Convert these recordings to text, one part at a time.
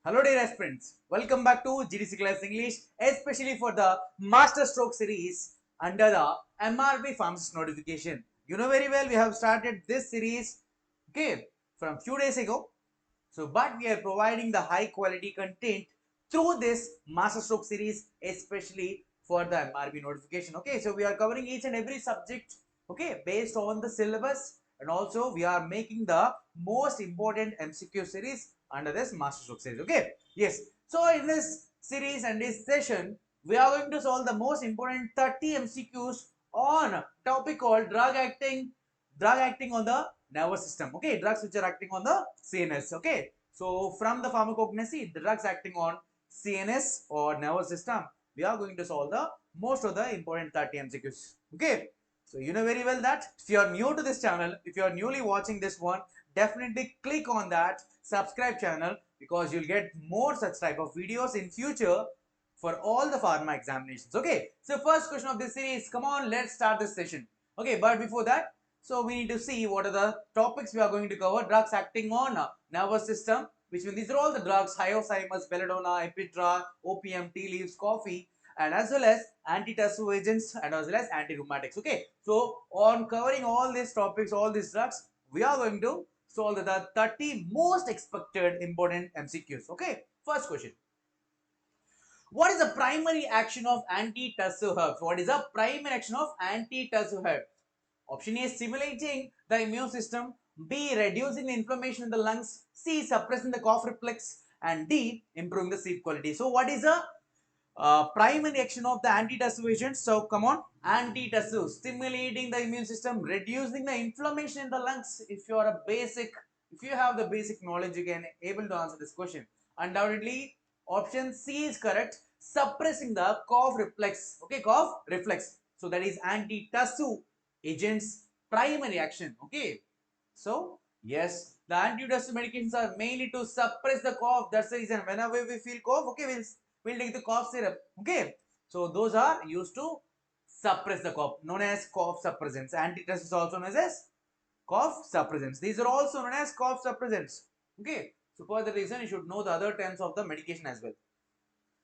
Hello dear aspirants, welcome back to GDC Class English, especially for the Master Stroke series under the MRB Pharmacist notification. You know very well we have started this series from few days ago. But we are providing the high quality content through this Master Stroke series, especially for the MRB notification. So we are covering each and every subject based on the syllabus, and also we are making the most important MCQ series under this Master Stroke series. Yes. So in this series and this session, we are going to solve the most important 30 MCQs on topic called drug acting on the nervous system. Drugs which are acting on the CNS. So from the pharmacognosy, the drugs acting on CNS or nervous system, we are going to solve the most of the important 30 MCQs. So you know very well that if you are new to this channel, if you are newly watching this one, definitely click on that subscribe channel, because you'll get more such type of videos in future for all the pharma examinations. So first question of this series, come on, let's start this session. But before that, so we need to see what are the topics we are going to cover. Drugs acting on nervous system, which means these are all the drugs: Hyoscyamus, belladonna, Ephedra, opium, tea leaves, coffee, and as well as antitussive agents and as well as anti-rheumatics. So on covering all these topics, all these drugs, we are going to solve the 30 most expected important MCQs. First question. What is the primary action of antitussive herbs? What is the primary action of antitussive herbs? Option A, stimulating the immune system. B, reducing the inflammation in the lungs. C, suppressing the cough reflex. And D, improving the sleep quality. So what is the primary action of the antitussive agents? So come on. Antitussive, stimulating the immune system, reducing the inflammation in the lungs. If you have the basic knowledge, you can able to answer this question. Undoubtedly, option C is correct. Suppressing the cough reflex. Cough reflex. So that is antitussive agents primary action. So yes, the antitussive medications are mainly to suppress the cough. That's the reason whenever we feel cough, we'll take the cough syrup. So those are used to suppress the cough, known as cough suppressants. Antitussive is also known as cough suppressants. These are also known as cough suppressants. So for the reason, you should know the other terms of the medication as well.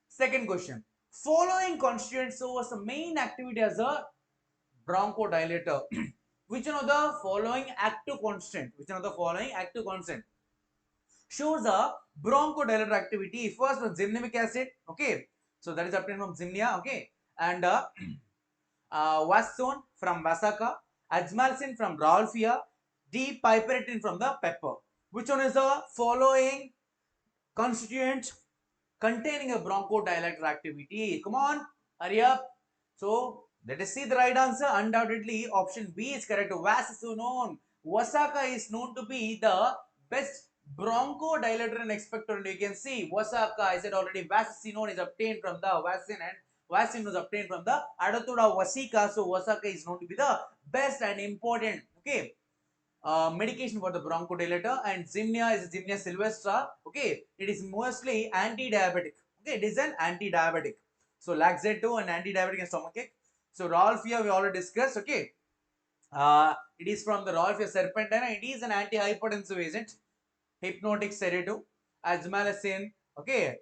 Second question. Following constituents shows the main activity as a bronchodilator. Which one of the following active constant? Shows a bronchodilator activity? First one, zymic acid. So that is obtained from zymnia. And vasone from Vasaka, azmalcin from Rauwolfia, D, piperitine from the pepper. Which one is the following constituent containing a bronchodilator activity? Come on, hurry up. So let us see the right answer. Undoubtedly, option B is correct. Vasone. Vasaka is known to be the best bronchodilator and expectorant. You can see Vasaka, I said already, vasacinone is obtained from the vaccine, and vaccine was obtained from the Adatura vasica. So Vasaka is known to be the best and important medication for the bronchodilator. And zymnia is Zymnia sylvestra. It is mostly anti-diabetic. It is an anti-diabetic. So laxative and anti-diabetic and stomachache. So Rauwolfia we already discussed. It is from the Rauwolfia serpentina. It is an anti-hypertensive agent, hypnotic sedative. Azmalacin,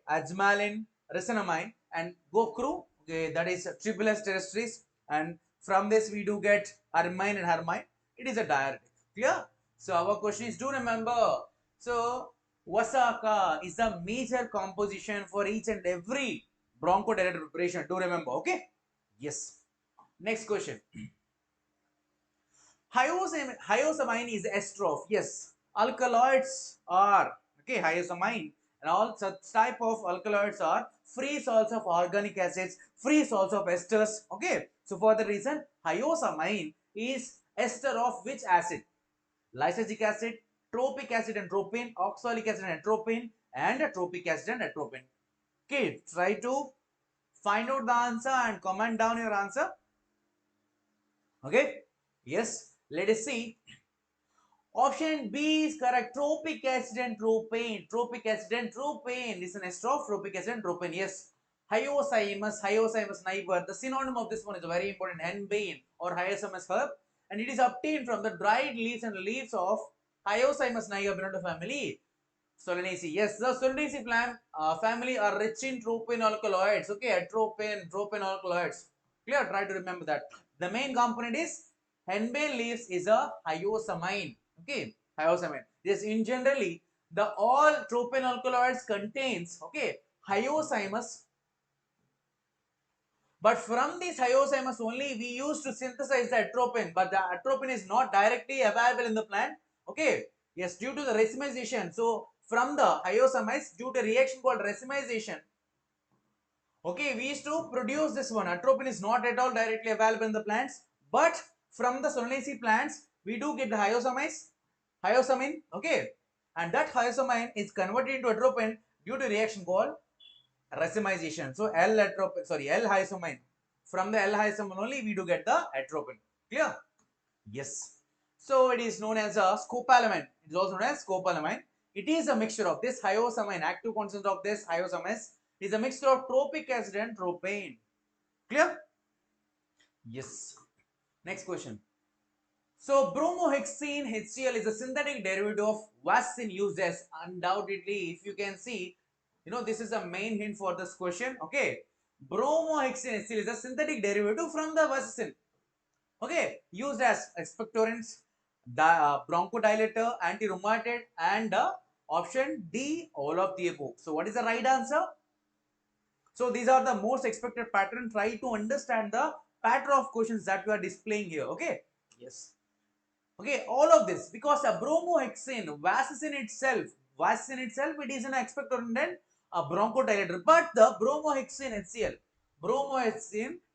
azmalin, resinamide, and gocru, that is Triples terrestris. And from this we do get hermine and hermine. It is a diuretic. Clear? So our question is, do remember. So Vasaka is the major composition for each and every bronchodilator preparation. Do remember. Yes. Next question. Hyoscyamus is ester of, yes, alkaloids are hyoscyamus, and all such type of alkaloids are free salts of organic acids, free salts of esters. So for the reason, hyoscyamus is ester of which acid? Lysergic acid, tropic acid and tropine, oxalic acid and atropine, and tropic acid and atropine. Try to find out the answer and comment down your answer. Yes, let us see. Option B is correct. Tropic acid and tropane. Tropic acid and tropane is an ester of tropic acid and tropane. Yes. Hyoscyamus niger. The synonym of this one is very important. Henbane or Hyoscyamus herb, and it is obtained from the dried leaves and leaves of Hyoscyamus niger family. Solanaceae. Yes, the Solanaceae family are rich in tropine alkaloids. Okay, tropine alkaloids. Clear? Try to remember that. The main component is henbane leaves is a hyosamine. Okay, hyosamine. Yes, in generally, the all tropine alkaloids contains Hyoscyamus. But from this Hyoscyamus only we used to synthesize the atropine, but the atropine is not directly available in the plant. Okay, yes, due to the racemization. So from the Hyoscyamus, due to reaction called racemization, okay, we used to produce this one. Atropine is not at all directly available in the plants, but from the Solanaceae plants, we do get the hyosamine, okay, and that hyosamine is converted into atropine due to reaction called racemization. So L-hyosamine. From the L-hyosamine only we do get the atropine. Clear? Yes. So it is known as a scopolamine. It is also known as scopolamine. It is a mixture of this hyosamine. Active content of this hyosamine is a mixture of tropic acid and tropane. Clear? Yes. Next question. So bromohexane HCl is a synthetic derivative of vaccine used as undoubtedly, if you can see, this is a main hint for this question. Okay, bromohexane HCl is a synthetic derivative from the vaccine. Okay, used as expectorants, bronchodilator, anti-rheumatoid, and option D, all of the above. So what is the right answer? So these are the most expected pattern. Try to understand the pattern of questions that we are displaying here. Okay. Yes. Okay. All of this because a bromohexane, vaccine itself, it is an expectorant and a bronchodilator. But the bromohexane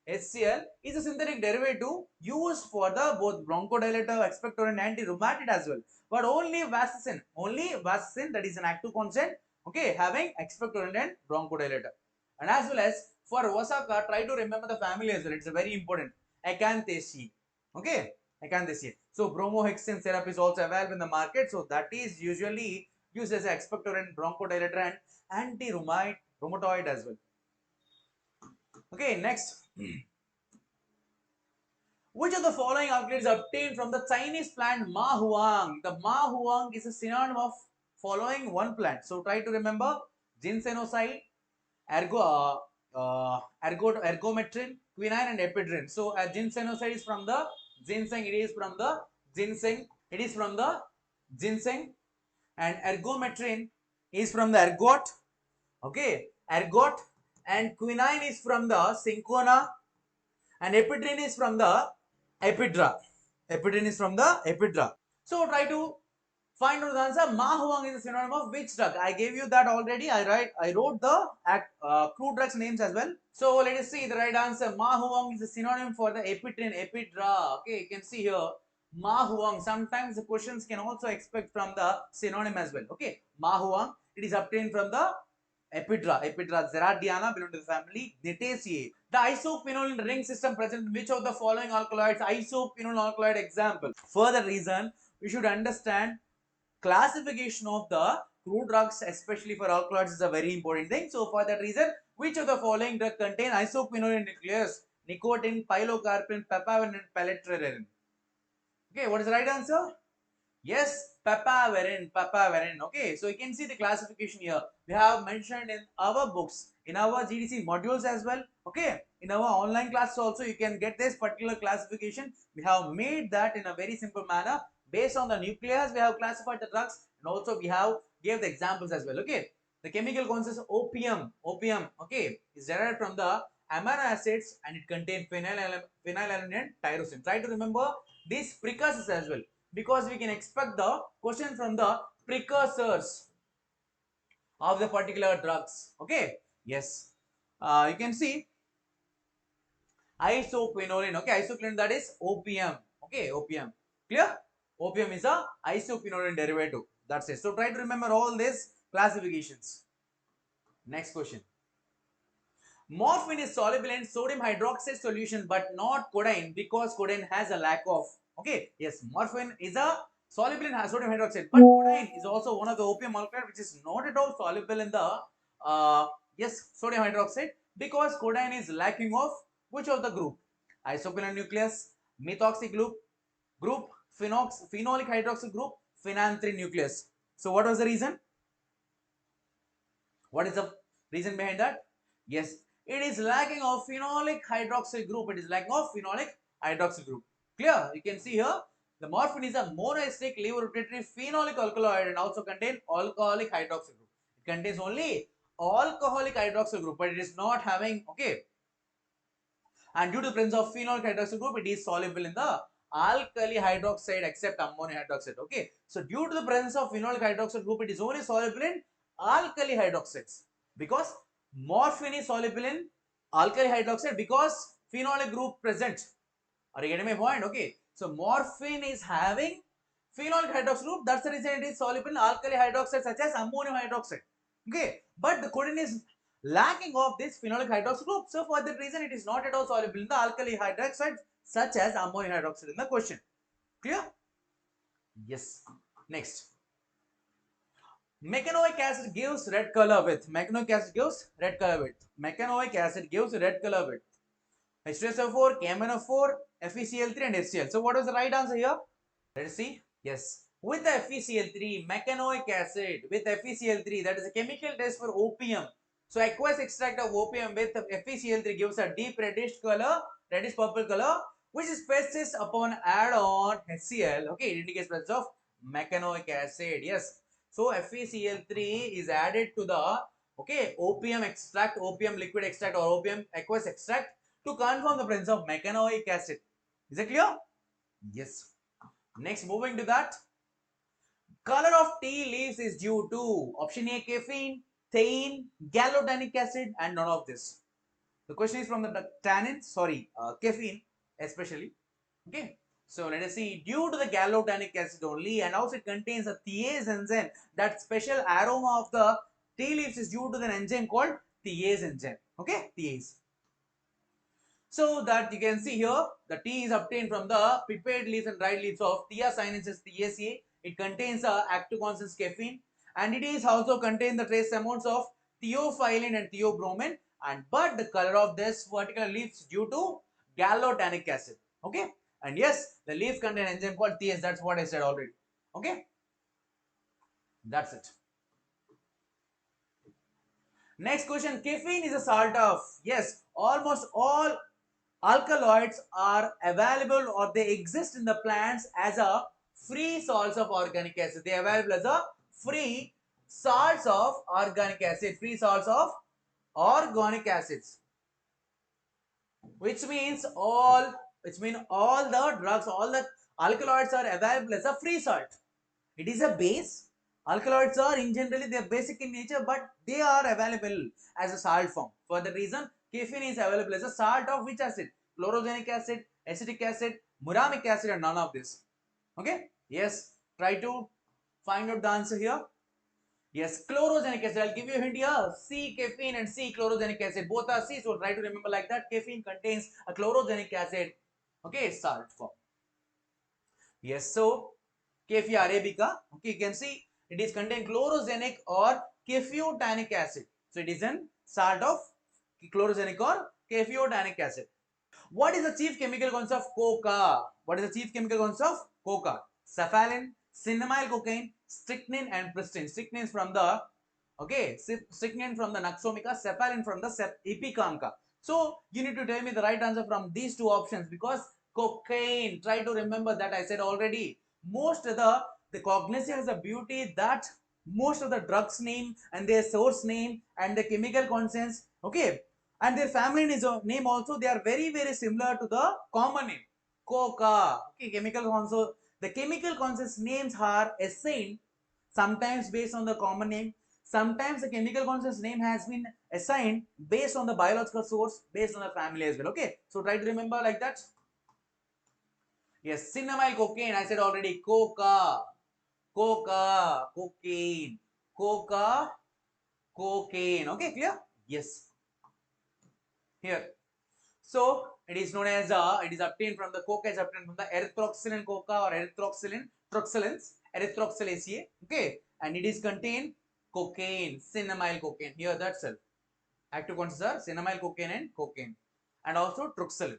HCl is a synthetic derivative used for the both bronchodilator, expectorant, anti-rheumatoid as well. But only vaccine, that is an active constant, okay, having expectorant and bronchodilator. And as well as for Vasaka, try to remember the family as well. It's a very important. Acanthaceae. Okay, Acanthaceae. So bromohexane syrup is also available in the market. So that is usually used as an expectorant, bronchodilator, and anti-rheumatoid as well. Okay, next. Which of the following alkaloids obtained from the Chinese plant Ma Huang? The Ma Huang is a synonym of following one plant. So try to remember ginsenoside, ergometrin, quinine, and ephedrine. So ginsenoside is from the ginseng. It is from the ginseng, and ergometrin is from the ergot. Okay, ergot, and quinine is from the cinchona, and ephedrine is from the Ephedra. So try to find out the answer. Ma Huang is a synonym of which drug? I gave you that already. I wrote the crude drugs names as well. So let us see the right answer. Ma Huang is a synonym for the Ephedra. Okay, you can see here Ma Huang. Sometimes the questions can also expect from the synonym as well. Okay, Ma Huang. It is obtained from the Ephedra Xeradiana, belong to the family Gnetaceae. The isoquinol ring system present in which of the following alkaloids? Isoquinol alkaloid example. Further reason, we should understand classification of the crude drugs, especially for alkaloids, is a very important thing. So for that reason, which of the following drug contain isoquinol nucleus? Nicotine, pilocarpine, papaverine, and paletrerine. Okay, what is the right answer? Yes, papaverine. Okay, so you can see the classification here. We have mentioned in our books, in our GDC modules as well. Okay, in our online class also you can get this particular classification. We have made that in a very simple manner. Based on the nucleus, we have classified the drugs, and also we have gave the examples as well. Okay, the chemical consists of opium. Okay, is derived from the amino acids, and it contains phenylalanine and tyrosine. Try to remember these precursors as well, because we can expect the question from the precursors of the particular drugs. Okay, yes, you can see isoquinoline. Okay, isoquinoline, that is opium. Okay, opium. Clear? Opium is a isoquinoline derivative. That's it. So try to remember all these classifications. Next question. Morphine is soluble in sodium hydroxide solution but not codeine, because codeine has a lack of. Okay, yes, morphine is a soluble in sodium hydroxide, but codeine is also one of the opium alkaloid which is not at all soluble in the sodium hydroxide, because codeine is lacking of which of the group? Isoquinol nucleus, methoxy group, phenolic hydroxyl group, phenanthrene nucleus. So what was the reason? What is the reason behind that? Yes, it is lacking of phenolic hydroxyl group. It is lacking of phenolic hydroxyl group. Clear? You can see here the morphine is a monoesteric levorotatory phenolic alkaloid and also contain alcoholic hydroxyl group. It contains only alcoholic hydroxyl group, but it is not having, okay, and due to the presence of phenolic hydroxyl group, it is soluble in the alkali hydroxide except ammonium hydroxide. Okay, so due to the presence of phenolic hydroxide group, it is only soluble in alkali hydroxides, because morphine is soluble in alkali hydroxide because phenolic group present. Are you getting my point? Okay, so morphine is having phenolic hydroxide group, that's the reason it is soluble in alkali hydroxide such as ammonium hydroxide. Okay, but the codeine is lacking of this phenolic hydroxide group, so for that reason it is not at all soluble in the alkali hydroxide such as ammonium hydroxide in the question. Clear? Yes. Next, mecanoic acid gives red color with. Mecanoic acid gives red color with. Mecanoic acid gives red color with H2SO4, KMnO4, FeCl3 and HCl. So what was the right answer here? Let's see. Yes. With the FeCl3, mecanoic acid with FeCl3, that is a chemical test for opium. So aqueous extract of opium with FeCl3 gives a deep reddish color, reddish purple color, which is persists upon add on HCl. Okay, it indicates presence of mecanoic acid. Yes. So FeCl3 is added to the, okay, opium extract, opium liquid extract or opium aqueous extract to confirm the presence of mecanoic acid. Is it clear? Yes. Next, moving to that, color of tea leaves is due to option A, caffeine, theine, gallotanic acid, and none of this. The question is from the tannin, caffeine especially. Okay, so let us see, due to the gallotanic acid only, and also it contains a thiase enzyme. That special aroma of the tea leaves is due to the enzyme called thiase enzyme. Okay, thiase. So that you can see here, the tea is obtained from the prepared leaves and dried leaves of Thea sinensis Theaceae. It contains active constance caffeine, and it is also contain the trace amounts of theophylline and theobromine. And but the color of this particular leaves due to gallotanic acid. Okay, and yes, the leaves contain enzyme called thiase. That's what I said already. Okay, that's it. Next question, caffeine is a salt of, yes, almost all alkaloids are available or they exist in the plants as a free salts of organic acid. They are available as a free salts of organic acid, free salts of organic acids, which means all the drugs, all the alkaloids are available as a free salt. It is a base. Alkaloids are in generally they are basic in nature, but they are available as a salt form. For the reason, caffeine is available as a salt of which acid? Chlorogenic acid, acetic acid, muramic acid, and none of this. Okay? Yes. Try to find out the answer here. Yes, chlorogenic acid. I'll give you a hint here. C caffeine and C chlorogenic acid. Both are C, so try to remember like that. Caffeine contains a chlorogenic acid. Okay, salt form. Yes, so Caffeine arabica. Okay, you can see it is contain chlorogenic or 𝘾𝙀𝙎𝙎 acid. So it is an salt of chlorogenic or 𝘾𝙀𝙎𝙎 acid. What is the chief chemical concept of Coca? What is the chief chemical concept of Coca? Cephalin, cinnamoyl cocaine, strychnine, and pristine. Strychnine is from the, okay, strychnine from the Naxomica, cephalin from the Epicamca. So you need to tell me the right answer from these two options, because cocaine, try to remember that I said already. Most of the cognosy has a beauty that most of the drugs name and their source name and the chemical constants, okay, and their family name also, they are very similar to the common name Coca. Okay, the chemical constants names are assigned sometimes based on the common name, sometimes the chemical constants name has been assigned based on the biological source, based on the family as well. Okay, so try to remember like that. Yes, cinnamoyl cocaine, I said already. Coca, cocaine, Coca, cocaine. Okay, clear? Yes. Here. So it is known as it is obtained from the Coca is obtained from the erythroxylin coca or troxylins, erythroxylaceae. Okay, and it is contain cocaine, cinnamoyl cocaine. Here that's it. Active constants are cinnamoyl cocaine and also troxylin.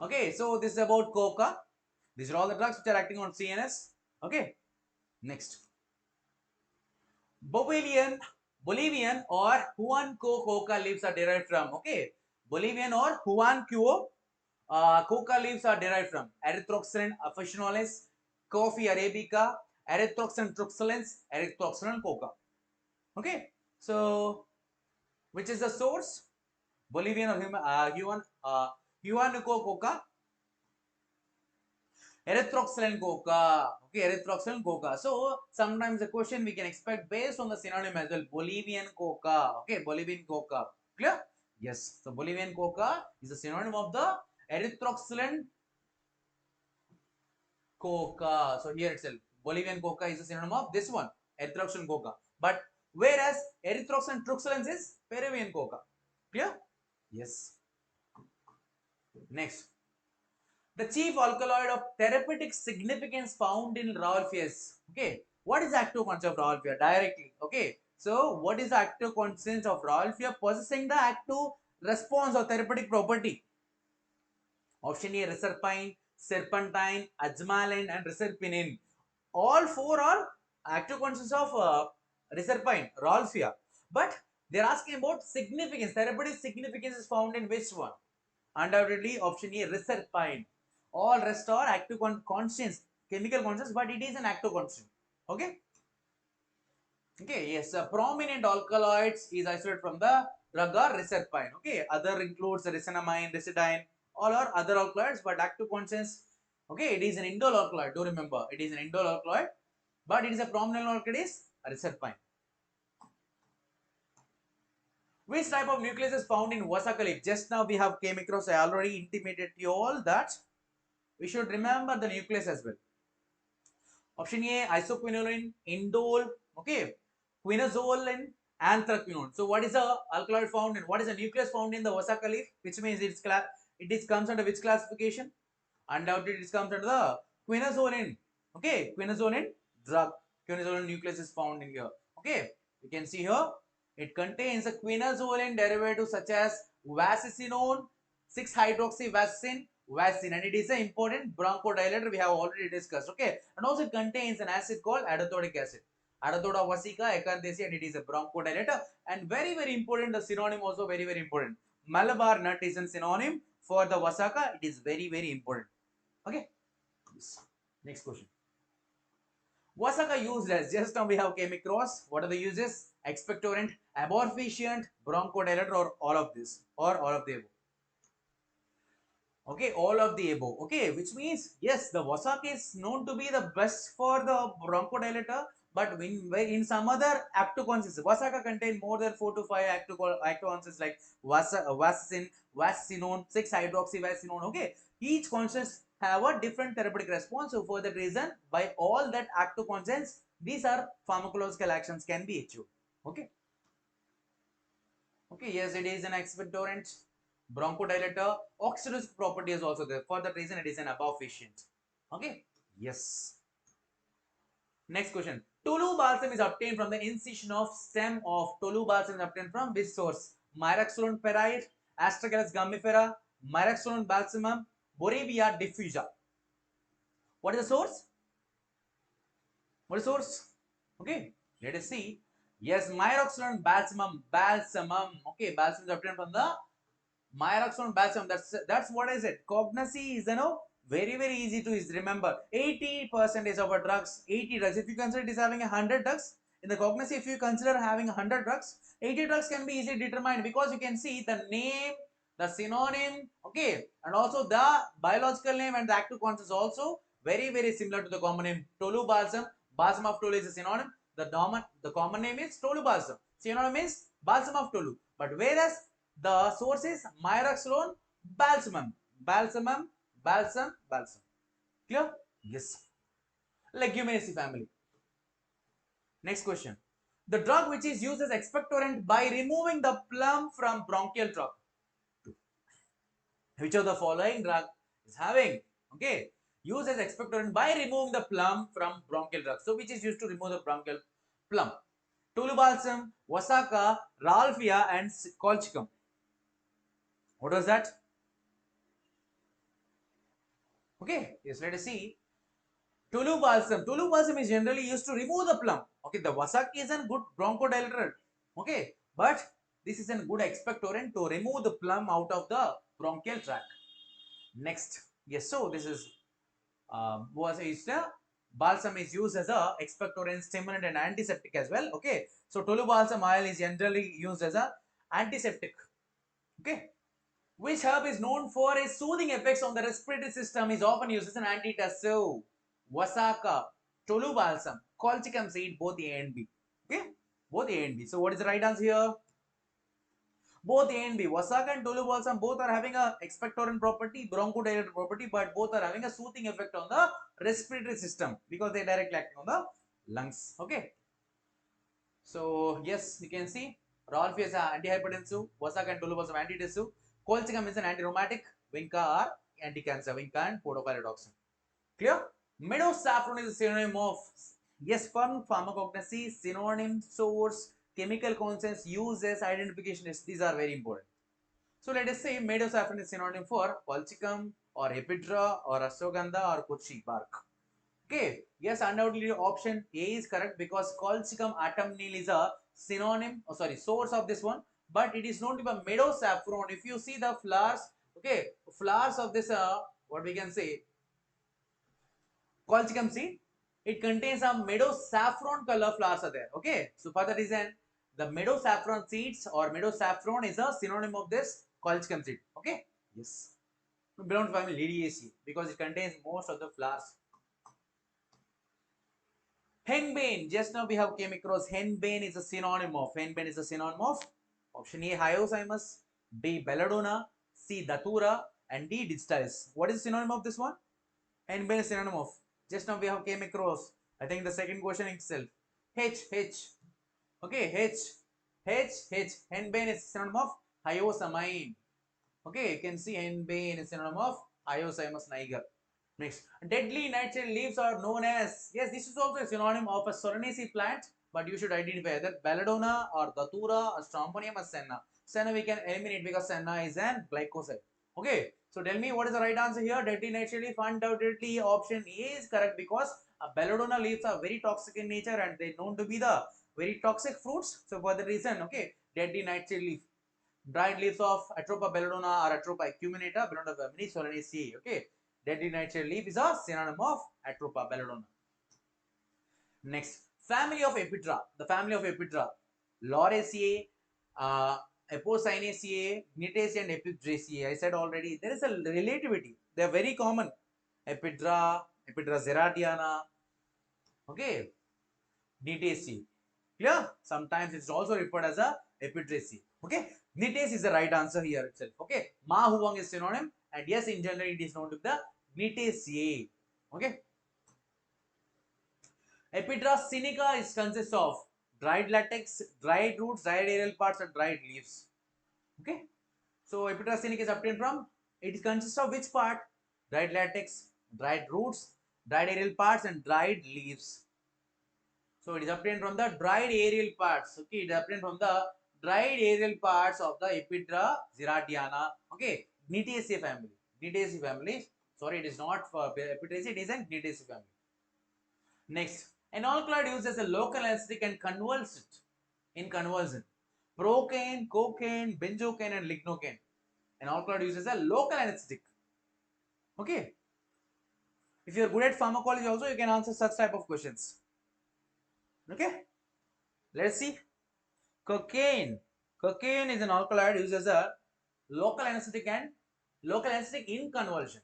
Okay, so this is about Coca. These are all the drugs which are acting on CNS. Okay, next. Bovelian Bolivian or 𝙂𝙋𝘖 coca leaves are derived from. Okay, Bolivian or 𝙂𝙋𝘖 coca leaves are derived from Erythroxylon officinalis, Coffee arabica, Erythroxylon truxulens, Erythroxylon coca. Okay, so which is the source? Bolivian or 𝙂𝙋𝘖 coca, Erythroxylon coca. Okay, Erythroxylon coca. So sometimes the question we can expect based on the synonym as well. Bolivian coca. Okay, Bolivian coca. Clear? Yes. So Bolivian coca is a synonym of the Erythroxylon coca. So here itself, Bolivian coca is a synonym of this one, Erythroxylon coca. But whereas Erythroxylon truxulens is Peruvian coca. Clear? Yes. Next. The chief alkaloid of therapeutic significance found in Rauwolfia is, okay, what is the active concept of Rauwolfia? Directly, okay. So, what is the active constituent of Rauwolfia possessing the active response or therapeutic property? Option A, reserpine, serpentine, ajmalin, and reserpinin. All four are active constituents of reserpine, Rauwolfia. But they are asking about significance. Therapeutic significance is found in which one? Undoubtedly, option A, reserpine. All rest are active constants, chemical constants, but it is an active constant. Okay. Okay. Yes. Prominent alkaloids is isolated from the drug or reserpine. Okay. Other includes resinamide, residine. All are other alkaloids, but active constants. Okay. It is an indole alkaloid. Do remember, it is an indole alkaloid, but it is a prominent alkaloid is reserpine. Which type of nucleus is found in Vasaka leaf? Just now we have came across. I already intimated you all that we should remember the nucleus as well. Option A, isoquinoline, indole, okay, quinazolin, anthraquinone. So what is the alkaloid found in, what is the nucleus found in the Vasaka leaf? Which means it comes under which classification? Undoubtedly it comes under the quinazolin. Okay, quinazolin drug. Quinazolin nucleus is found in here. Okay, you can see here it contains a quinazolin derivative such as vasacinone, 6-hydroxyvascin, vaccine, and it is an important bronchodilator we have already discussed. Okay, and also it contains an acid called 𝘖𝙁𝑖c acid, 𝘖𝙁 Vasika echinacea, and it is a bronchodilator. And very important, the synonym also very important. Malabar nut is a synonym for the Vasaka. It is very important. Okay, next question. Vasaka used as, just now we have came across, what are the uses? Expectorant, abortifacient, bronchodilator, or all of this, or all of the above. Okay, all of the above. Okay, which means yes, the Vasaka is known to be the best for the bronchodilator, but in some other active constituents, Vasaka contain more than 4 to 5 active constituents like vasacin, vasacinone, 6-hydroxyvacinone. Okay, each constituent have a different therapeutic response. So for that reason, by all that active constituents, these are pharmacological actions can be achieved. Okay. Okay, yes, it is an expectorant, bronchodilator, oxidative property is also there. For that reason, it is an abortifacient. Okay, yes. Next question. Tolu Balsam is obtained from the incision of stem of Tolu Balsam is obtained from which source? Myroxylon perrite, Astragalus gumifera, Myroxylon balsamum, Borevia diffusa. What is the source? What is the source? Okay, let us see. Yes, Myroxylon balsamum. Okay, balsam is obtained from the Myroxylon balsamum. That's what I said. Cognosy is very easy to remember. 80% of our drugs, 80 drugs. If you consider it is having 100 drugs in the Cognosy, if you consider having 100 drugs, 80 drugs can be easily determined because you can see the name, the synonym, okay, and also the biological name and the active constants also very similar to the common name. Tolu Balsam, balsam of Tolu is a synonym. The common name is Tolu Balsam. Synonym is balsam of Tolu. But whereas the source is Myroxylon balsamum. Balsamum, balsam. Clear? Yes. Leguminaceae family. Next question. The drug which is used as expectorant by removing the plum from bronchial tract. Which of the following drug is having, okay, used as expectorant by removing the plum from bronchial tract? So which is used to remove the bronchial plum? Tolu Balsam, Vasaka, Rauwolfia, and colchicum. What was that? Okay, yes, let us see. Tolu Balsam. Tolu Balsam is generally used to remove the plum. Okay, the Vasaka is a good bronchodilator. Okay, but this is a good expectorant to remove the phlegm out of the bronchial tract. Next, yes, so this is was used balsam is used as a expectorant, stimulant and antiseptic as well. Okay, so Tolu Balsam oil is generally used as a antiseptic. Okay, which herb is known for its soothing effects on the respiratory system, is often used as an antitussive. Vasaka, Tolu Balsam, colchicum seed, both A and B. Okay, both A and B. So what is the right answer here? Both A and B. Vasaka and Tolu Balsam both are having a expectorant property, bronchodilator property, but both are having a soothing effect on the respiratory system because they directly acting on the lungs. Okay. So yes, you can see Rauwolfia is an antihypertensive, Vasaka and Tolu Balsam antitussive, colchicum is an antiromatic, Vinca are anti-cancer, Vinca and podophyrotoxin. Clear? Meadow saffron is a synonym of, yes, from pharmacognosy, synonym, source, chemical constants, uses, identification. These are very important. So let us say meadow saffron is synonym for colchicum or ephedra or ashwagandha or kuchi bark. Okay, yes, undoubtedly option A is correct because colchicum autumnale is a synonym, source of this one, but it is known to be meadow saffron. If you see the flowers, okay, flowers of this, what we can say, colchicum seed, it contains a meadow saffron color flowers are there. Okay, so for that reason, the meadow saffron seeds or meadow saffron is a synonym of this colchicum seed. Okay, yes, belongs to family Liliaceae because it contains most of the flowers. Henbane, just now we have came across henbane is a synonym of, option A Hyoscyamus, B belladonna, C datura and D digitalis. What is the synonym of this one? Henbane is synonym of, just now we have came across, I think the second question itself, H. Okay, H, henbane is synonym of hyoscyamin. Okay, you can see henbane is synonym of Hyoscyamus niger. Next, deadly nightshade leaves are known as, yes, this is also a synonym of a Solanaceae plant, but you should identify either belladonna or datura or stramonium or senna. Senna we can eliminate because senna is an glycoside. Okay, so tell me what is the right answer here. Deadly nightshade leaf, undoubtedly option A is correct because belladonna leaves are very toxic in nature and they known to be the very toxic fruits. So for the reason, okay, deadly nightshade leaf. Dried leaves of Atropa belladonna or Atropa acuminata belong to the family Solanaceae. Okay, deadly nightshade leaf is a synonym of Atropa belladonna. Next, family of Ephedra. The family of Ephedra, Lauraceae, Apocynaceae, Gnitaceae and Epidraceae. I said already there is a relativity. They are very common. Ephedra, Ephedra zeratiana. Okay, Gnitaceae. Clear? Sometimes it's also referred as a Epidraceae. Okay, Gnitaceae is the right answer here itself. Okay, Ma Huang is synonym, and yes, in general it is known to be the Gnitaceae. Okay, Ephedra sinica is consists of dried latex, dried roots, dried aerial parts, and dried leaves. Okay, so Ephedra sinica is obtained from, it consists of which part? Dried latex, dried roots, dried aerial parts, and dried leaves. So it is obtained from the dried aerial parts. Okay, it is obtained from the dried aerial parts of the Ephedra zeratiana. Okay, Gnitaceae family. Gnitaceae family. Sorry, it is not for Epidraceae, it is an Gnitaceae family. Next, an alkaloid used as a local anesthetic and convulsant in convulsion. Procaine, cocaine, benzocaine, and lignocaine. An alkaloid used as a local anesthetic. Okay. If you are good at pharmacology, also you can answer such type of questions. Okay. Let's see. Cocaine. Cocaine is an alkaloid used as a local anesthetic and local anesthetic in convulsion.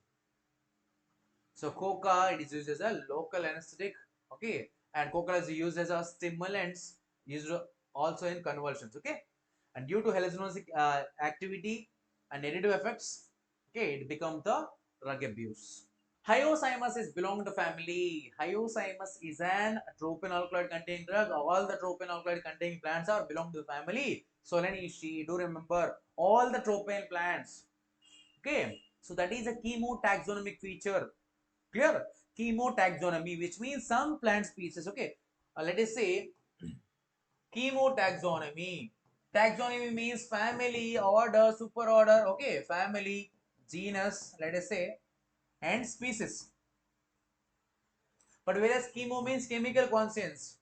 So Coca, it is used as a local anesthetic. Okay, and Coca is used as a stimulants used also in convulsions. Okay, and due to hallucinogenic activity and negative effects, okay, it becomes the drug abuse. Hyoscyamus is belong to family. Hyoscyamus is an tropin alkaloid containing drug. All the tropin alkaloid containing plants are belong to the family Solanaceae. Do remember all the tropin plants. Okay, so that is a chemotaxonomic feature. Clear? Chemotaxonomy, which means some plant species. Okay, let us say chemotaxonomy. Taxonomy means family, order, superorder. Okay, family, genus, let us say, and species. But whereas chemo means chemical constants.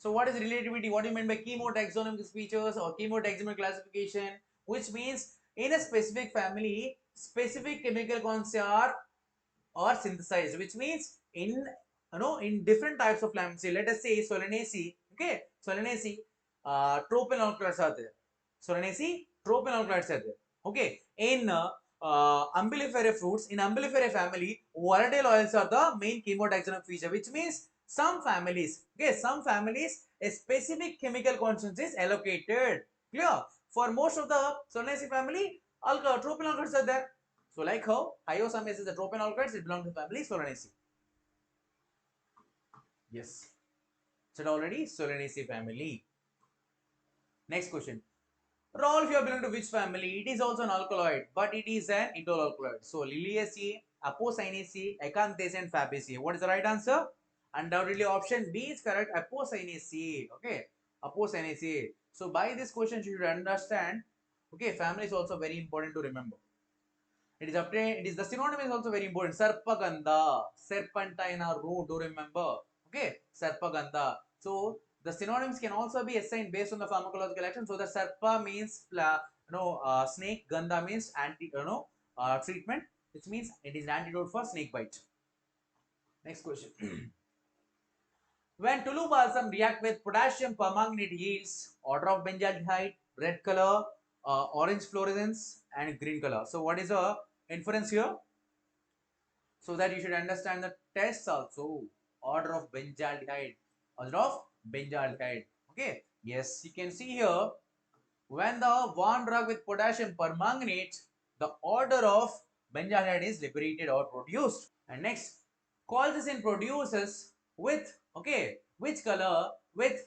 So what is relativity? What do you mean by chemotaxonomic features or chemotaxonomic classification? Which means in a specific family, specific chemical constants are synthesized. Which means in in different types of lamps. Let us say Solanaceae. Okay, Solanaceae, tropin alkaloids are there. Solanaceae, tropin alkaloids are there. Okay, in umbelliferae fruits, in umbelliferae family, volatile oils are the main chemotaxonomic feature. Which means some families, okay, some families, a specific chemical constant is allocated. Clear? For most of the Solanaceae family, tropin alkaloids are there. So like how Hyoscyamus is the tropin alkaloids, it belongs to the family Solanaceae. Yes, said already, Solanaceae family. Next question. Rauwolfia belongs to which family? It is also an alkaloid, but it is an indole alkaloid. So Liliaceae, Apocynaceae, Acanthaceae, and Fabaceae. What is the right answer? Undoubtedly, option B is correct. Apocynaceae. Okay, Apocynaceae. So by this question, you should understand. Okay, family is also very important to remember. It is obtained. It is the synonym is also very important. Sarpagandha, serpentine or root. Do remember? Okay, Sarpagandha. So the synonyms can also be assigned based on the pharmacological action. So the Sarpa means snake. Gandha means treatment, which means it is an antidote for snake bite. Next question. When Tolu Balsam react with potassium permanganate yields order of benzaldehyde, red color, orange fluorescence, and green color. So what is the inference here? So that you should understand the tests also. Order of benzaldehyde. Order of benzaldehyde. Okay. Yes, you can see here when the one drug with potassium permanganate, the order of benzaldehyde is liberated or produced. And next, colchicine produces with which color with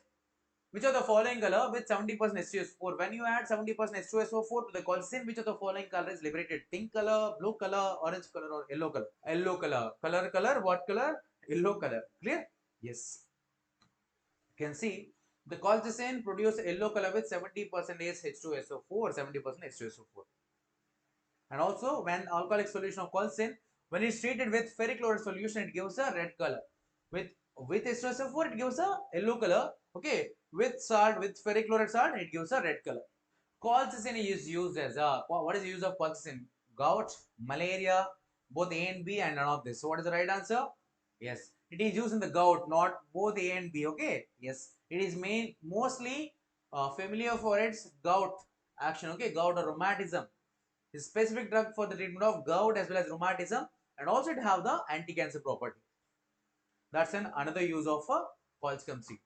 which of the following color with 70% H2SO4? When you add 70% H2SO4 to the colchicine, which of the following color is liberated? Pink color, blue color, orange color, or yellow color? Yellow color. Color, what color? Yellow color. Clear? Yes. You can see the colchicine produces yellow color with 70% H2SO4, 70% H2SO4. And also, when alcoholic solution of colchicine, when it's treated with ferric chloride solution, it gives a red color. With H2SO4, it gives a yellow color. Okay, with salt, with ferric chloride salt, it gives a red color. Colchicine is used as a, what is the use of colchicine? Gout, malaria, both A and B, and none of this. So what is the right answer? Yes, it is used in the gout, not both A and B. Okay, yes, it is mostly familiar for its gout action. Okay, gout or rheumatism. It's a specific drug for the treatment of gout as well as rheumatism, and also it have the anti-cancer property. That's another use of a colchicum seed.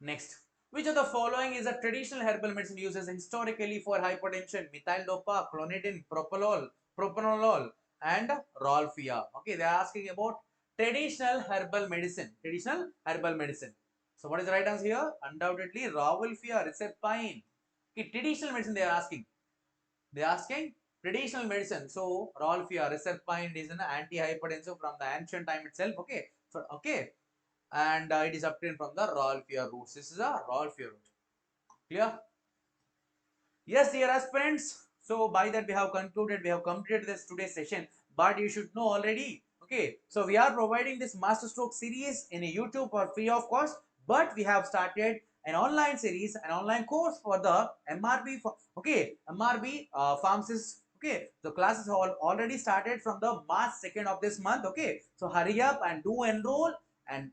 Next, which of the following is a traditional herbal medicine used historically for hypertension? Methyl dopa, clonidine, propranolol, and Rauwolfia. Okay, they are asking about traditional herbal medicine. Traditional herbal medicine. So what is the right answer here? Undoubtedly Rauwolfia, reserpine. Okay, traditional medicine they are asking. They are asking traditional medicine. So Rauwolfia, reserpine is an anti-hypertensive from the ancient time itself. Okay, and it is obtained from the Rauwolfia roots. This is a Rauwolfia root. Clear? Yes, dear aspirants. So by that we have concluded, we have completed this today's session. But you should know already. Okay, so we are providing this masterstroke series in a YouTube for free of cost. But we have started an online series, an online course for the MRB. MRB Pharmacist. Okay, so classes have already started from the March 2nd of this month. Okay, so hurry up and do enroll and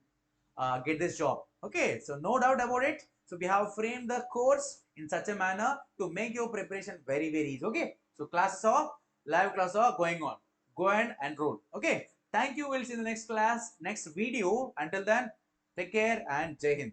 get this job. Okay, so no doubt about it. So we have framed the course in such a manner to make your preparation very easy. Okay, so live classes are going on. Go and enroll. Okay, thank you. We'll see you in the next class, next video. Until then, take care and Jai Hind.